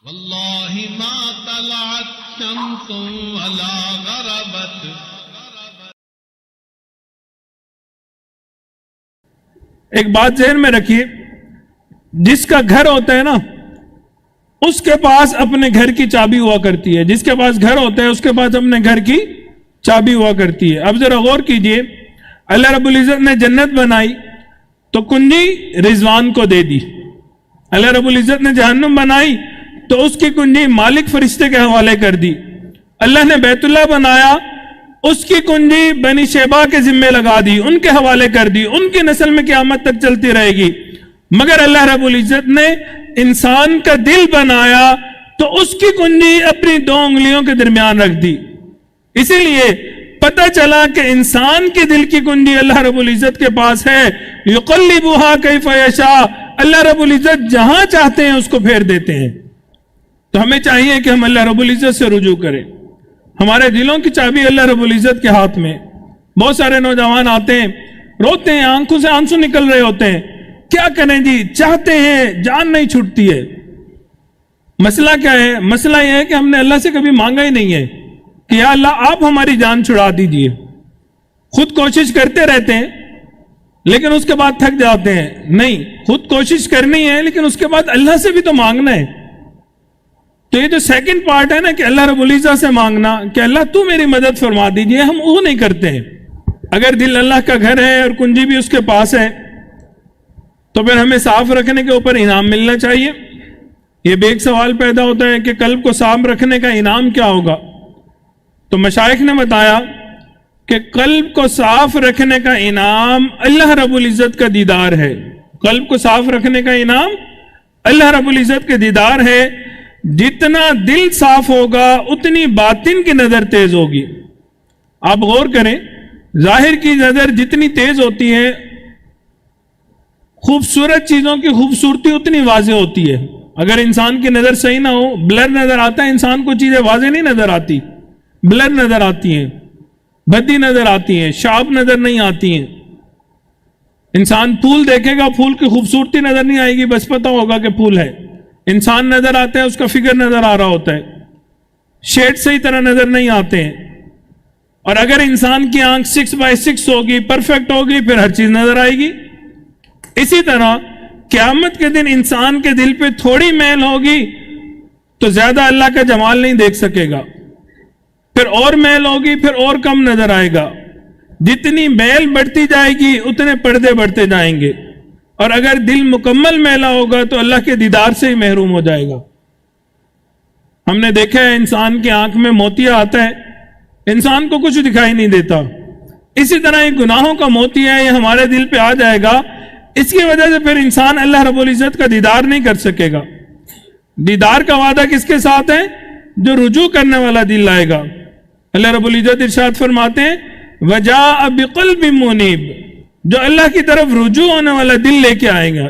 واللہ ما طلعت شمس ولا غربت. ایک بات ذہن میں رکھیے، جس کا گھر ہوتا ہے نا اس کے پاس اپنے گھر کی چابی ہوا کرتی ہے. جس کے پاس گھر ہوتا ہے اس کے پاس اپنے گھر کی چابی ہوا کرتی ہے. اب ذرا غور کیجئے، اللہ رب العزت نے جنت بنائی تو کنجی رضوان کو دے دی. اللہ رب العزت نے جہنم بنائی تو اس کی کنجی مالک فرشتے کے حوالے کر دی. اللہ نے بیت اللہ بنایا، اس کی کنجی بنی شیبہ کے ذمے لگا دی، ان کے حوالے کر دی، ان کی نسل میں قیامت تک چلتی رہے گی. مگر اللہ رب العزت نے انسان کا دل بنایا تو اس کی کنجی اپنی 2 انگلیوں کے درمیان رکھ دی. اسی لیے پتہ چلا کہ انسان کے دل کی کنجی اللہ رب العزت کے پاس ہے. یقلبها کیف یشاء، اللہ رب العزت جہاں چاہتے ہیں اس کو پھیر دیتے ہیں. تو ہمیں چاہیے کہ ہم اللہ رب العزت سے رجوع کریں. ہمارے دلوں کی چابی اللہ رب العزت کے ہاتھ میں. بہت سارے نوجوان آتے ہیں، روتے ہیں، آنکھوں سے آنسو نکل رہے ہوتے ہیں. کیا کریں جی، چاہتے ہیں، جان نہیں چھوٹتی ہے. مسئلہ کیا ہے؟ مسئلہ یہ ہے کہ ہم نے اللہ سے کبھی مانگا ہی نہیں ہے کہ یا اللہ آپ ہماری جان چھڑا دیجئے. خود کوشش کرتے رہتے ہیں لیکن اس کے بعد تھک جاتے ہیں. نہیں، خود کوشش کرنی ہے لیکن اس کے بعد اللہ سے بھی تو مانگنا ہے. تو یہ جو سیکنڈ پارٹ ہے نا کہ اللہ رب العزت سے مانگنا کہ اللہ تو میری مدد فرما دیجئے، ہم وہ نہیں کرتے ہیں. اگر دل اللہ کا گھر ہے اور کنجی بھی اس کے پاس ہے تو پھر ہمیں صاف رکھنے کے اوپر انعام ملنا چاہیے. یہ بھی ایک سوال پیدا ہوتا ہے کہ قلب کو صاف رکھنے کا انعام کیا ہوگا؟ تو مشائخ نے بتایا کہ قلب کو صاف رکھنے کا انعام اللہ رب العزت کا دیدار ہے. قلب کو صاف رکھنے کا انعام اللہ رب العزت کے دیدار ہے. جتنا دل صاف ہوگا اتنی باطن کی نظر تیز ہوگی. آپ غور کریں، ظاہر کی نظر جتنی تیز ہوتی ہے خوبصورت چیزوں کی خوبصورتی اتنی واضح ہوتی ہے. اگر انسان کی نظر صحیح نہ ہو، بلر نظر آتا ہے، انسان کو چیزیں واضح نہیں نظر آتی، بلر نظر آتی ہیں، بھدی نظر آتی ہیں، شارپ نظر نہیں آتی ہیں. انسان پھول دیکھے گا، پھول کی خوبصورتی نظر نہیں آئے گی، بس پتہ ہوگا کہ پھول ہے. انسان نظر آتا ہے، اس کا فگر نظر آ رہا ہوتا ہے، شیڈ صحیح طرح نظر نہیں آتے ہیں. اور اگر انسان کی آنکھ 6x6 ہوگی، پرفیکٹ ہوگی، پھر ہر چیز نظر آئے گی. اسی طرح قیامت کے دن انسان کے دل پہ تھوڑی میل ہوگی تو زیادہ اللہ کا جمال نہیں دیکھ سکے گا، پھر اور میل ہوگی، پھر اور کم نظر آئے گا. جتنی میل بڑھتی جائے گی اتنے پردے بڑھتے جائیں گے. اور اگر دل مکمل میلا ہوگا تو اللہ کے دیدار سے ہی محروم ہو جائے گا. ہم نے دیکھا ہے انسان کی آنکھ میں موتیا آتا ہے، انسان کو کچھ دکھائی نہیں دیتا. اسی طرح یہ گناہوں کا موتیا ہے، یہ ہمارے دل پہ آ جائے گا. اس کی وجہ سے پھر انسان اللہ رب العزت کا دیدار نہیں کر سکے گا. دیدار کا وعدہ کس کے ساتھ ہے؟ جو رجوع کرنے والا دل لائے گا. اللہ رب العزت ارشاد فرماتے ہیں وَجَاءَ بِقَلْبٍ مُنِيبٍ، جو اللہ کی طرف رجوع ہونے والا دل لے کے آئے گا.